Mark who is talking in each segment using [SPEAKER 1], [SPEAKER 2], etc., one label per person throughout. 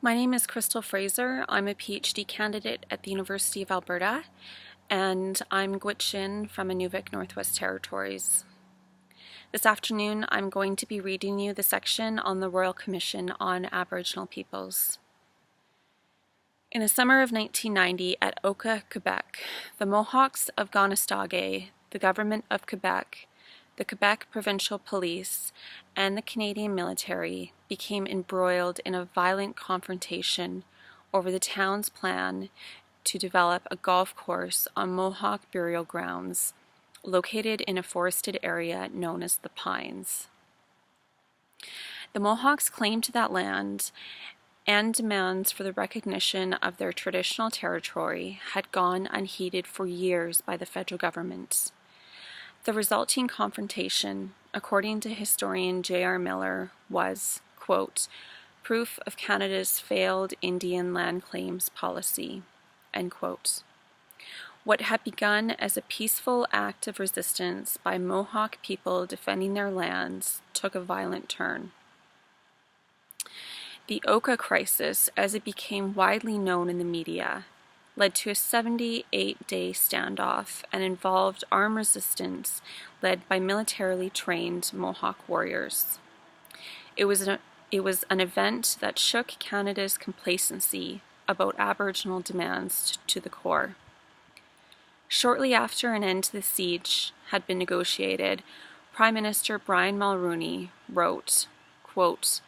[SPEAKER 1] My name is Crystal Fraser. I'm a PhD candidate at the University of Alberta, and I'm Gwich'in from Inuvik, Northwest Territories. This afternoon, I'm going to be reading you the section on the Royal Commission on Aboriginal Peoples. In the summer of 1990 at Oka, Quebec, the Mohawks of Conestoga, the Government of Quebec, the Quebec Provincial Police, and the Canadian military became embroiled in a violent confrontation over the town's plan to develop a golf course on Mohawk burial grounds located in a forested area known as the Pines. The Mohawks claimed that land, and demands for the recognition of their traditional territory had gone unheeded for years by the federal government. The resulting confrontation, according to historian J.R. Miller, was, quote, proof of Canada's failed Indian land claims policy, end quote. What had begun as a peaceful act of resistance by Mohawk people defending their lands took a violent turn. The Oka crisis, as it became widely known in the media, led to a 78-day standoff and involved armed resistance led by militarily trained Mohawk warriors. It was an event that shook Canada's complacency about Aboriginal demands to the core. Shortly after an end to the siege had been negotiated, Prime Minister Brian Mulroney wrote, quote,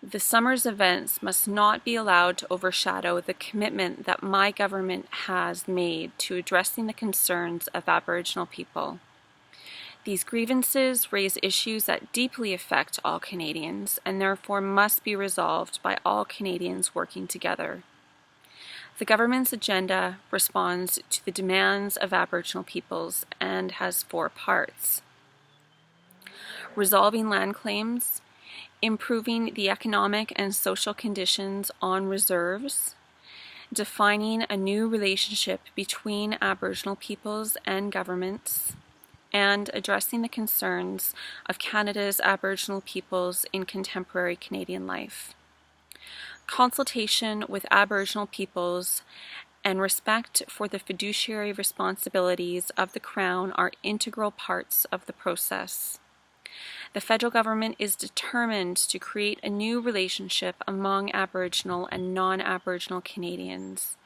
[SPEAKER 1] the summer's events must not be allowed to overshadow the commitment that my government has made to addressing the concerns of Aboriginal people. These grievances raise issues that deeply affect all Canadians and therefore must be resolved by all Canadians working together. The government's agenda responds to the demands of Aboriginal peoples and has 4 parts: resolving land claims, improving the economic and social conditions on reserves, defining a new relationship between Aboriginal peoples and governments, and addressing the concerns of Canada's Aboriginal peoples in contemporary Canadian life. Consultation with Aboriginal peoples and respect for the fiduciary responsibilities of the Crown are integral parts of the process. The federal government is determined to create a new relationship among Aboriginal and non-Aboriginal Canadians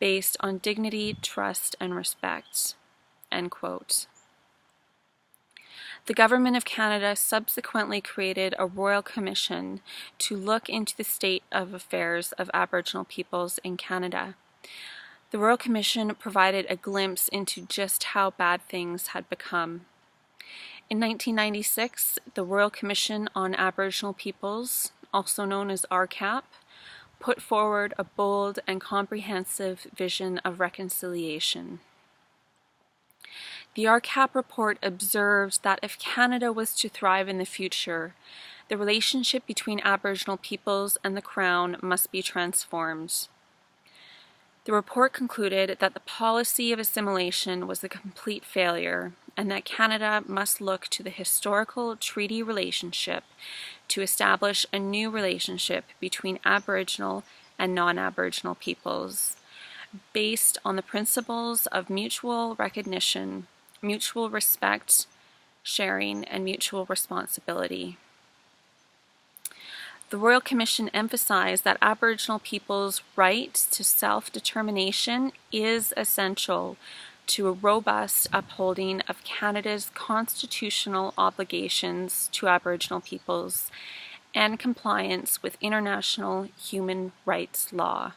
[SPEAKER 1] based on dignity, trust, and respect, end quote. The Government of Canada subsequently created a Royal Commission to look into the state of affairs of Aboriginal peoples in Canada. The Royal Commission provided a glimpse into just how bad things had become. In 1996, the Royal Commission on Aboriginal Peoples, also known as RCAP, put forward a bold and comprehensive vision of reconciliation. The RCAP report observed that if Canada was to thrive in the future, the relationship between Aboriginal peoples and the Crown must be transformed. The report concluded that the policy of assimilation was a complete failure and that Canada must look to the historical treaty relationship to establish a new relationship between Aboriginal and non-Aboriginal peoples based on the principles of mutual recognition, mutual respect, sharing, and mutual responsibility. The Royal Commission emphasized that Aboriginal people's right to self-determination is essential to a robust upholding of Canada's constitutional obligations to Aboriginal peoples and compliance with international human rights law.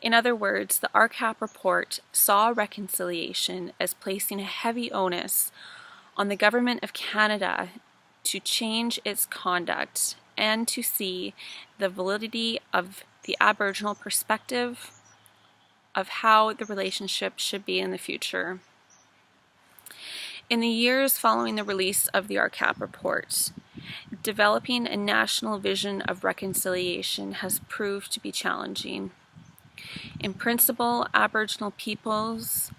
[SPEAKER 1] In other words, the RCAP report saw reconciliation as placing a heavy onus on the Government of Canada to change its conduct and to see the validity of the Aboriginal perspective of how the relationship should be in the future. In the years following the release of the RCAP report, developing a national vision of reconciliation has proved to be challenging. In principle, Aboriginal peoples,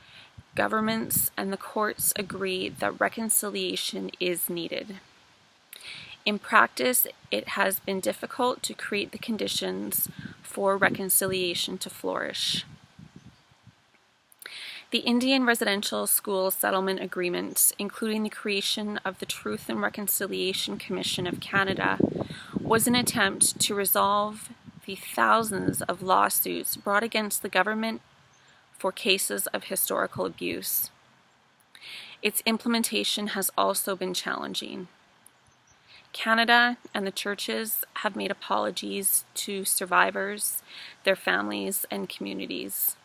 [SPEAKER 1] governments, and the courts agree that reconciliation is needed. In practice, it has been difficult to create the conditions for reconciliation to flourish. The Indian Residential School Settlement Agreement, including the creation of the Truth and Reconciliation Commission of Canada, was an attempt to resolve the thousands of lawsuits brought against the government for cases of historical abuse. Its implementation has also been challenging. Canada and the churches have made apologies to survivors, their families, and communities.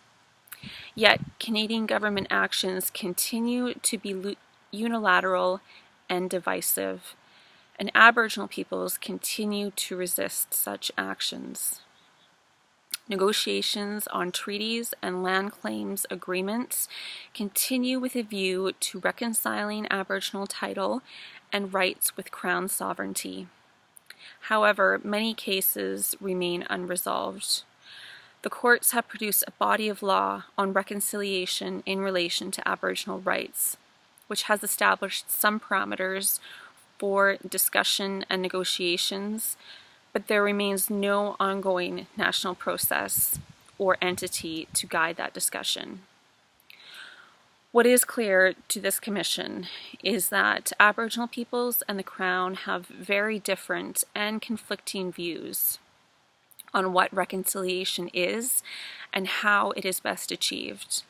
[SPEAKER 1] Yet, Canadian government actions continue to be unilateral and divisive, and Aboriginal peoples continue to resist such actions. Negotiations on treaties and land claims agreements continue with a view to reconciling Aboriginal title and rights with Crown sovereignty. However, many cases remain unresolved. The courts have produced a body of law on reconciliation in relation to Aboriginal rights, which has established some parameters for discussion and negotiations, but there remains no ongoing national process or entity to guide that discussion. What is clear to this commission is that Aboriginal peoples and the Crown have very different and conflicting views on what reconciliation is and how it is best achieved.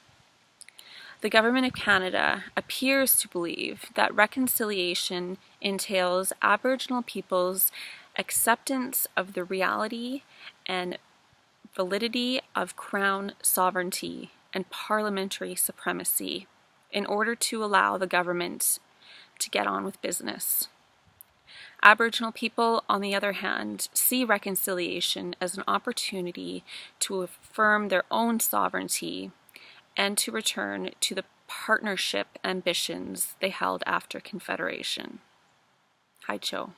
[SPEAKER 1] The Government of Canada appears to believe that reconciliation entails Aboriginal peoples' acceptance of the reality and validity of Crown sovereignty and parliamentary supremacy in order to allow the government to get on with business. Aboriginal people, on the other hand, see reconciliation as an opportunity to affirm their own sovereignty and to return to the partnership ambitions they held after Confederation. Hai Cho.